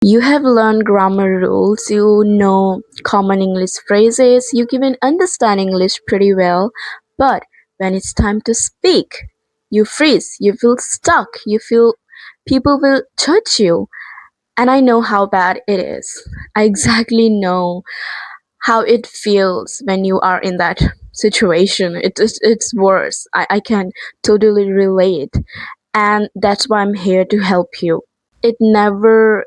You have learned grammar rules, you know common English phrases, you even understand English pretty well, but when it's time to speak, you freeze, you feel stuck, you feel people will judge you. And I know how bad it is. I exactly know how it feels when you are in that situation. It's worse. I can totally relate. And that's why I'm here to help you. It never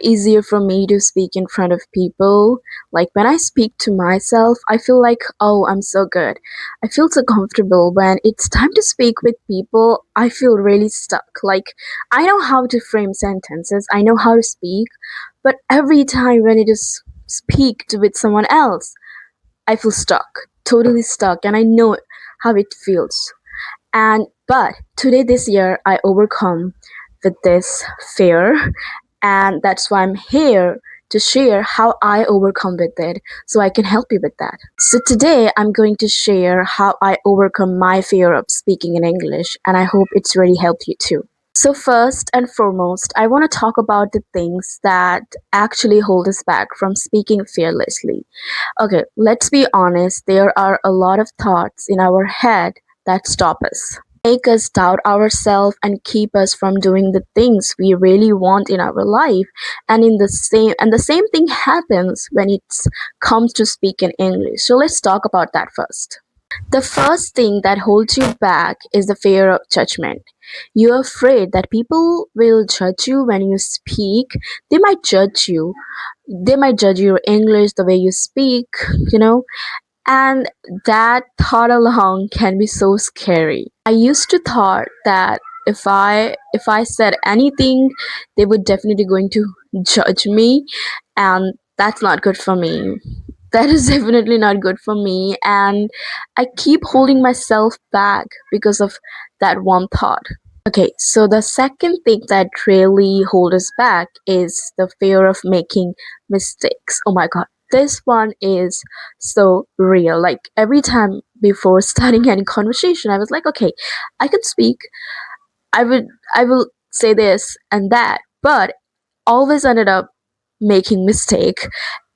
easier for me to speak in front of people. Like when I speak to myself, I feel like, oh, I'm so good. I feel so comfortable. When it's time to speak with people, I feel really stuck. Like I know how to frame sentences, I know how to speak, but every time when it is speak to with someone else, I feel stuck, totally stuck, and I know how it feels. And but today this year I overcome with this fear, and that's why I'm here to share how I overcome with it so I can help you with that. So today I'm going to share how I overcome my fear of speaking in English, and I hope it's really helped you too. So first and foremost, I want to talk about the things that actually hold us back from speaking fearlessly. Okay, let's be honest, there are a lot of thoughts in our head that stop us, make us doubt ourselves and keep us from doing the things we really want in our life. And the same thing happens when it comes to speaking English. So let's talk about that first. The first thing that holds you back is the fear of judgment. You're afraid that people will judge you when you speak. They might judge you. They might judge your English, the way you speak, you know, and that thought alone can be so scary. I used to thought that if I said anything, they would definitely going to judge me, and that's not good for me. That is definitely not good for me, and I keep holding myself back because of that one thought. Okay, so the second thing that really holds us back is the fear of making mistakes. Oh my god, this one is so real. Like every time before starting any conversation, I was like, okay, I can speak. I will say this and that, but always ended up making mistake,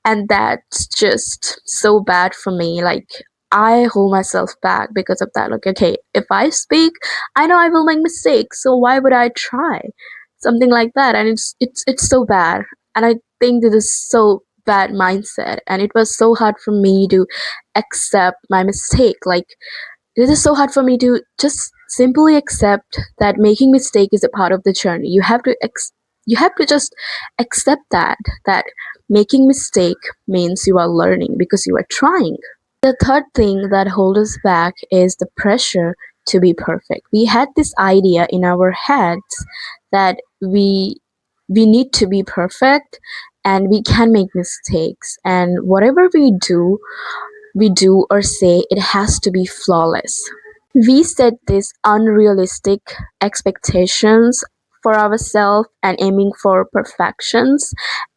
and that's just so bad for me. Like I hold myself back because of that. Like okay, if I speak, I know I will make mistakes, so why would I try something like that? And it's so bad, and I think this is so bad mindset, and it was so hard for me to accept my mistake. Like it is so hard for me to just simply accept that making mistake is a part of the journey. You have to just accept that making mistake means you are learning because you are trying. The third thing that holds us back is the pressure to be perfect. We had this idea in our heads that we need to be perfect, and we can make mistakes, and whatever we do or say, it has to be flawless. We set these unrealistic expectations for ourselves and aiming for perfections.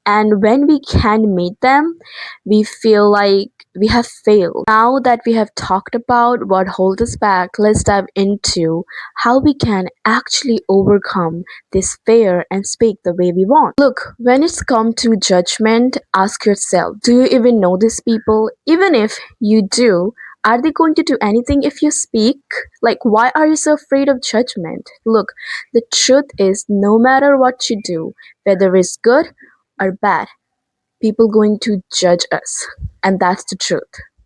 And when we can meet them, we feel like we have failed. Now that we have talked about what holds us back, let's dive into how we can actually overcome this fear and speak the way we want. Look, when it's come to judgment, ask yourself, do you even know these people? Even if you do, are they going to do anything if you speak? Like, why are you so afraid of judgment? Look, the truth is, no matter what you do, whether it's good or bad, people going to judge us. And that's the truth.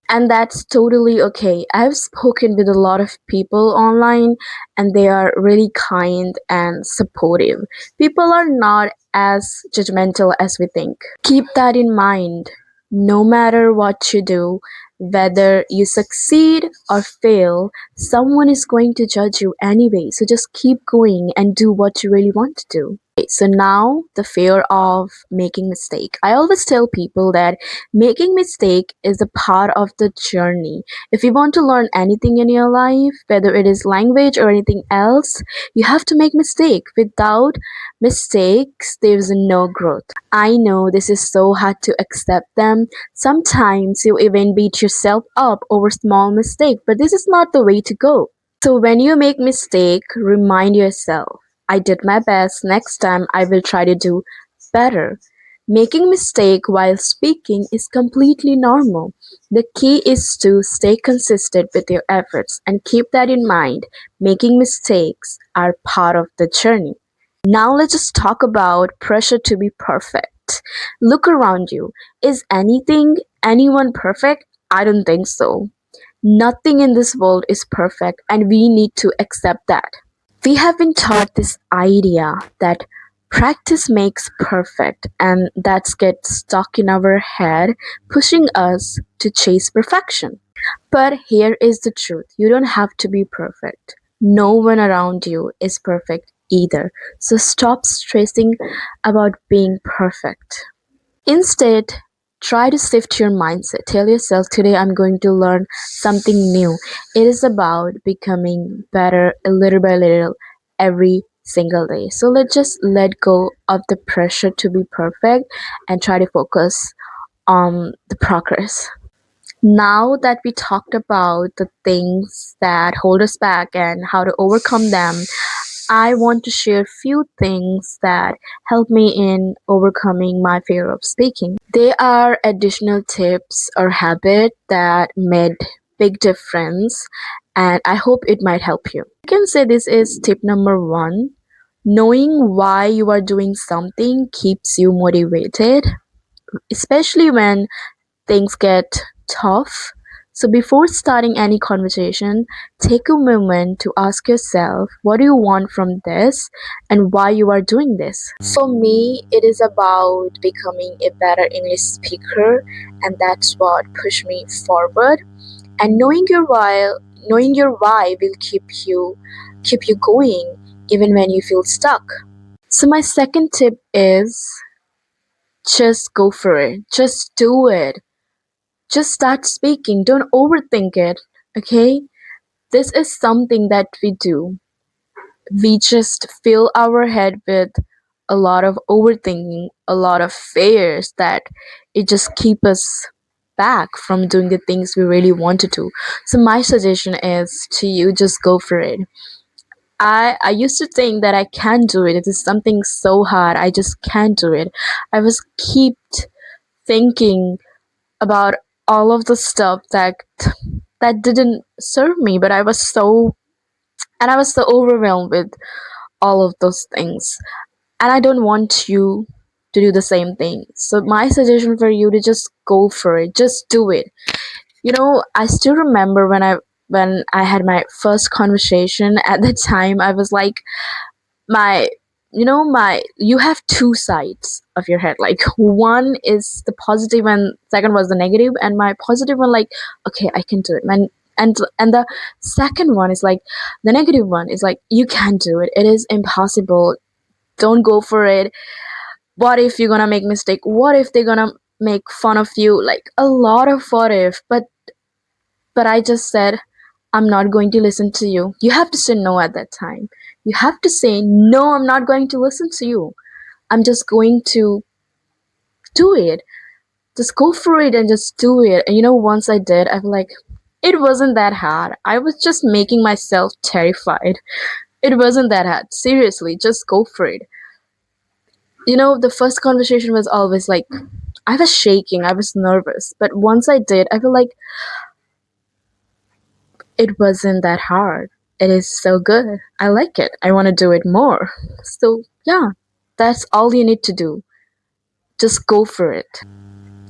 And that's totally okay. I've spoken with a lot of people online, and they are really kind and supportive. People are not as judgmental as we think. Keep that in mind. No matter what you do, whether you succeed or fail, someone is going to judge you anyway. So just keep going and do what you really want to do. Okay, so now the fear of making mistake. I always tell people that making mistake is a part of the journey. If you want to learn anything in your life, whether it is language or anything else, you have to make mistake. Without mistakes, there's no growth. I know this is so hard to accept them. Sometimes you even beat yourself up over small mistake, but this is not the way to go. So when you make mistake, remind yourself, I did my best. Next time I will try to do better. Making mistake while speaking is completely normal. The key is to stay consistent with your efforts and keep that in mind. Making mistakes are part of the journey. Now let's just talk about pressure to be perfect. Look around you. Is anyone perfect? I don't think so. Nothing in this world is perfect, and we need to accept that. We have been taught this idea that practice makes perfect, and that's get stuck in our head, pushing us to chase perfection. But here is the truth: you don't have to be perfect. No one around you is perfect either. So stop stressing about being perfect. Instead, try to shift your mindset. Tell yourself, today I'm going to learn something new. It is about becoming better little by little every single day. So let's just let go of the pressure to be perfect and try to focus on the progress. Now that we talked about the things that hold us back and how to overcome them, I want to share few things that help me in overcoming my fear of speaking. They are additional tips or habit that made big difference, and I hope it might help you. I can say this is tip number 1. Knowing why you are doing something keeps you motivated, especially when things get tough. So before starting any conversation, take a moment to ask yourself, what do you want from this and why you are doing this? For me, it is about becoming a better English speaker, and that's what pushed me forward. And knowing your why will keep you going even when you feel stuck. So my second tip is just go for it. Just do it. Just start speaking. Don't overthink it. Okay? This is something that we do. We just fill our head with a lot of overthinking, a lot of fears that it just keep us back from doing the things we really want to do. So my suggestion is to you, just go for it. I used to think that I can't do it. It is something so hard. I just can't do it. I was keep thinking about all of the stuff that didn't serve me, but I was so overwhelmed with all of those things, and I don't want you to do the same thing. So my suggestion for you to just go for it. Just do it. I still remember when I had my first conversation. At the time I was like, my my you have two sides of your head. Like, one is the positive and second was the negative, and my positive one, like, okay, I can do it, man. And the second one is like, the negative one is like, you can't do it, it is impossible, don't go for it. What if you're gonna make mistake? What if they're gonna make fun of you? Like, a lot of what if. But I just said, I'm not going to listen to you. You have to say no at that time. You have to say, no, I'm not going to listen to you. I'm just going to do it. Just go for it and just do it. And once I did, I'm like, it wasn't that hard. I was just making myself terrified. It wasn't that hard. Seriously, just go for it. The first conversation was always like, I was shaking, I was nervous. But once I did, I feel like it wasn't that hard. It is so good. I like it. I want to do it more. So, yeah, that's all you need to do. Just go for it.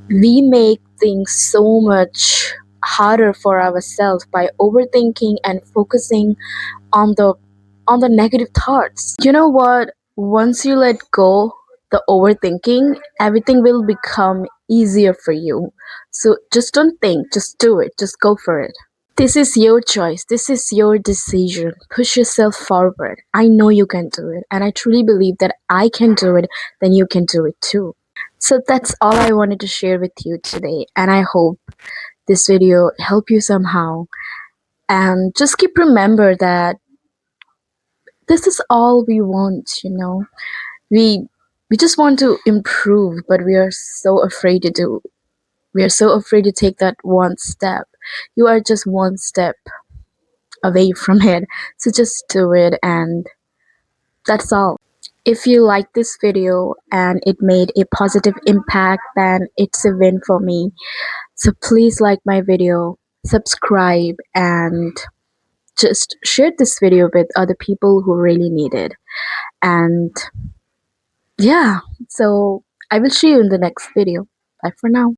We make things so much harder for ourselves by overthinking and focusing on the negative thoughts. You know what? Once you let go the overthinking, everything will become easier for you. So just don't think, just do it. Just go for it. This is your choice. This is your decision. Push yourself forward. I know you can do it. And I truly believe that I can do it, then you can do it too. So that's all I wanted to share with you today. And I hope this video helped you somehow. And just keep remember that this is all we want. We we just want to improve, but we are so afraid to do. We are so afraid to take that one step. You are just one step away from it. So just do it, and that's all. If you like this video and it made a positive impact, then it's a win for me. So please like my video, subscribe, and just share this video with other people who really need it. And yeah, so I will see you in the next video. Bye for now.